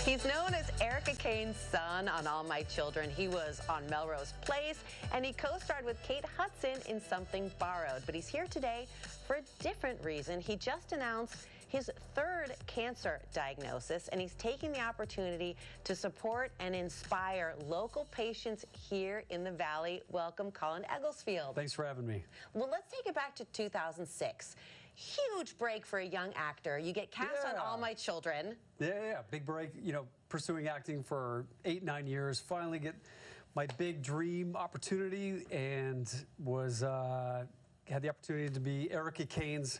He's known as Erica Kane's son on All My Children. He was on Melrose Place, and he co-starred with Kate Hudson in Something Borrowed. But he's here today for a different reason. He just announced his third cancer diagnosis, and he's taking the opportunity to support and inspire local patients here in the Valley. Welcome, Colin Egglesfield. Thanks for having me. Well, let's take it back to 2006. Huge break for a young actor. You get cast on All My Children. Yeah, big break. You know, pursuing acting for 8-9 years. Finally get my big dream opportunity, and was had the opportunity to be Erica Kane's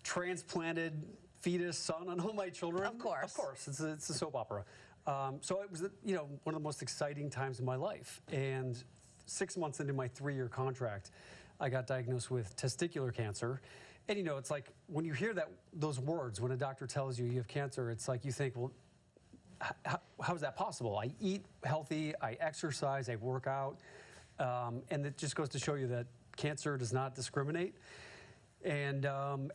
transplanted fetus son on All My Children. Of course. Of course. It's a soap opera. So it was, you know, one of the most exciting times of my life. And 6 months into my 3-year contract, I got diagnosed with testicular cancer. And, you know, it's like when you hear those words, when a doctor tells you you have cancer, it's like you think, well, how is that possible? I eat healthy, I exercise, I work out, and it just goes to show you that cancer does not discriminate. And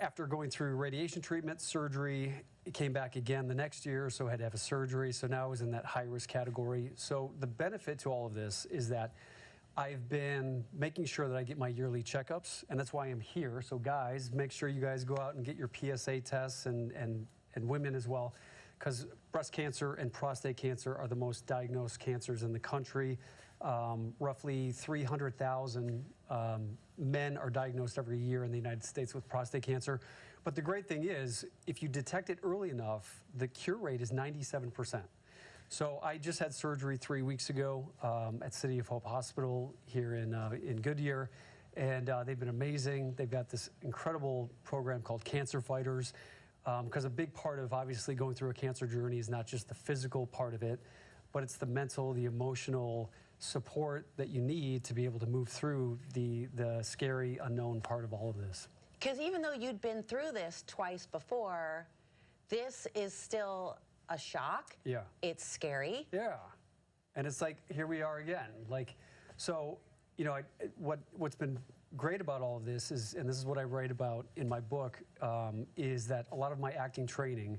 after going through radiation treatment, surgery, it came back again the next year, so I had to have a surgery. So now I was in that high-risk category. So the benefit to all of this is that I've been making sure that I get my yearly checkups, and that's why I'm here. So guys, make sure you guys go out and get your PSA tests, and women as well, because breast cancer and prostate cancer are the most diagnosed cancers in the country. Roughly 300,000 men are diagnosed every year in the United States with prostate cancer. But the great thing is, if you detect it early enough, the cure rate is 97%. So I just had surgery 3 weeks ago at City of Hope Hospital here in Goodyear, and they've been amazing. They've got this incredible program called Cancer Fighters, because a big part of obviously going through a cancer journey is not just the physical part of it, but it's the mental, the emotional support that you need to be able to move through the scary, unknown part of all of this. Because even though you'd been through this twice before, this is still a shock. Yeah. It's scary. Yeah. And it's like, here we are again. Like, so, you know, what's been great about all of this is, and this is what I write about in my book, is that a lot of my acting training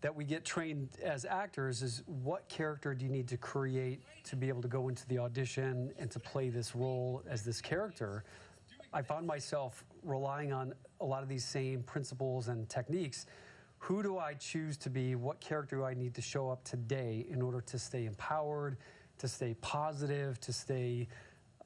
that we get trained as actors is what character do you need to create to be able to go into the audition and to play this role as this character. I found myself relying on a lot of these same principles and techniques. Who do I choose to be? What character do I need to show up today in order to stay empowered, to stay positive, to stay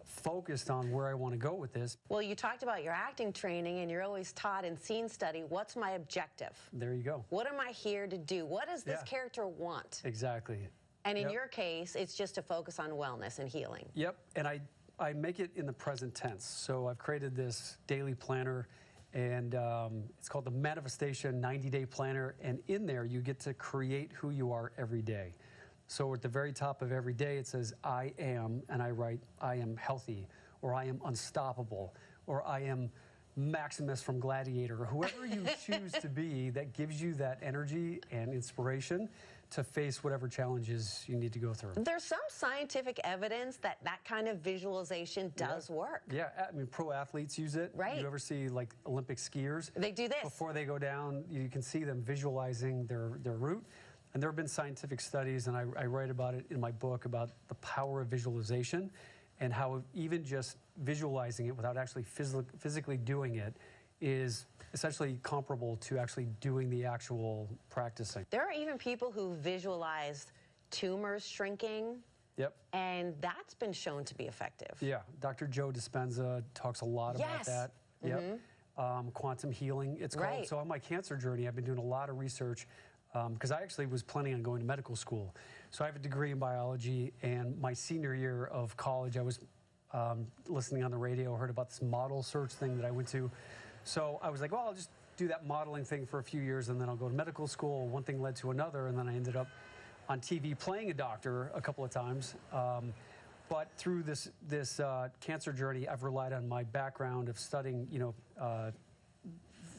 focused on where I want to go with this? Well, you talked about your acting training, and you're always taught in scene study, what's my objective? There you go. What am I here to do? What does this character want? Exactly. And in your case, it's just to focus on wellness and healing. Yep, and I make it in the present tense. So I've created this daily planner, and it's called the Manifestation 90-Day Planner, and in there you get to create who you are every day. So at the very top of every day it says I am, and I write I am healthy, or I am unstoppable, or I am Maximus from Gladiator, or whoever you choose to be that gives you that energy and inspiration to face whatever challenges you need to go through. There's some scientific evidence that that kind of visualization does work. Yeah, I mean, pro athletes use it. Right. You ever see, like, Olympic skiers? They do this. Before they go down, you can see them visualizing their route. And there have been scientific studies, and I write about it in my book, about the power of visualization and how even just visualizing it without actually physically doing it is essentially comparable to actually doing the actual practicing. There are even people who visualize tumors shrinking. Yep. And that's been shown to be effective. Yeah. Dr. Joe Dispenza talks a lot about that. Yep. Quantum healing, it's called. So on my cancer journey, I've been doing a lot of research because I actually was planning on going to medical school. So I have a degree in biology, and my senior year of college, I was listening on the radio, heard about this model search thing that I went to. So I was like, well, I'll just do that modeling thing for a few years, and then I'll go to medical school. One thing led to another, and then I ended up on TV playing a doctor a couple of times. But through this cancer journey, I've relied on my background of studying, you know,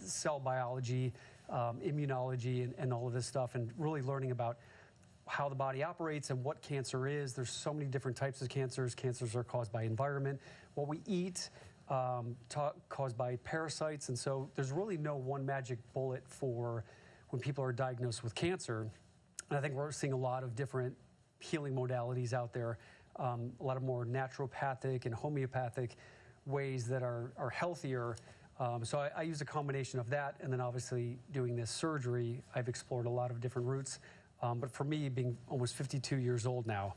cell biology, immunology, and all of this stuff, and really learning about how the body operates and what cancer is. There's so many different types of cancers. Cancers are caused by environment, what we eat, caused by parasites, and so there's really no one magic bullet for when people are diagnosed with cancer. And I think we're seeing a lot of different healing modalities out there, a lot of more naturopathic and homeopathic ways that are healthier. So I use a combination of that, and then obviously doing this surgery, I've explored a lot of different routes. But for me, being almost 52 years old now,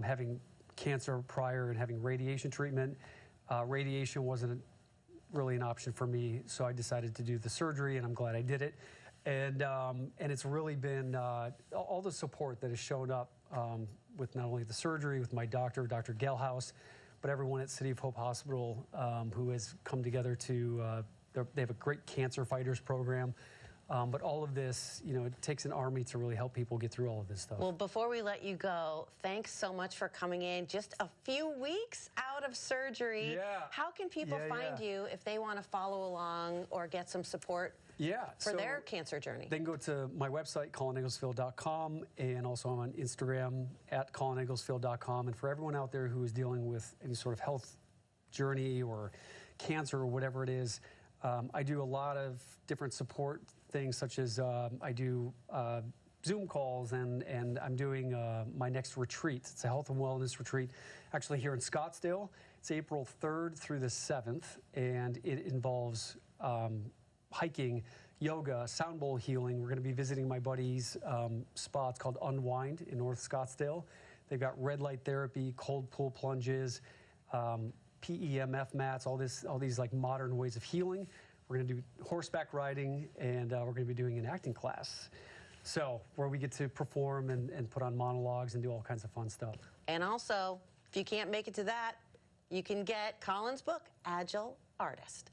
having cancer prior and having radiation treatment, radiation wasn't really an option for me, so I decided to do the surgery, and I'm glad I did it. And it's really been all the support that has shown up with not only the surgery, with my doctor, Dr. Gelhaus, but everyone at City of Hope Hospital who has come together to, they have a great cancer fighters program. But all of this, you know, it takes an army to really help people get through all of this stuff. Well, before we let you go, thanks so much for coming in. Just a few weeks out of surgery. Yeah. How can people find you if they want to follow along or get some support for their cancer journey? They can go to my website, colinegglesfield.com, and also I'm on Instagram at colinegglesfield.com. And for everyone out there who is dealing with any sort of health journey or cancer or whatever it is, I do a lot of different support things, such as I do Zoom calls, and I'm doing my next retreat. It's a health and wellness retreat, actually here in Scottsdale. It's April 3rd through the 7th, and it involves hiking, yoga, sound bowl healing. We're going to be visiting my buddy's spa. It's called Unwind in North Scottsdale. They've got red light therapy, cold pool plunges, PEMF mats, all these like modern ways of healing. We're going to do horseback riding, and we're going to be doing an acting class. So where we get to perform and put on monologues and do all kinds of fun stuff. And also, if you can't make it to that, you can get Colin's book, Agile Artist.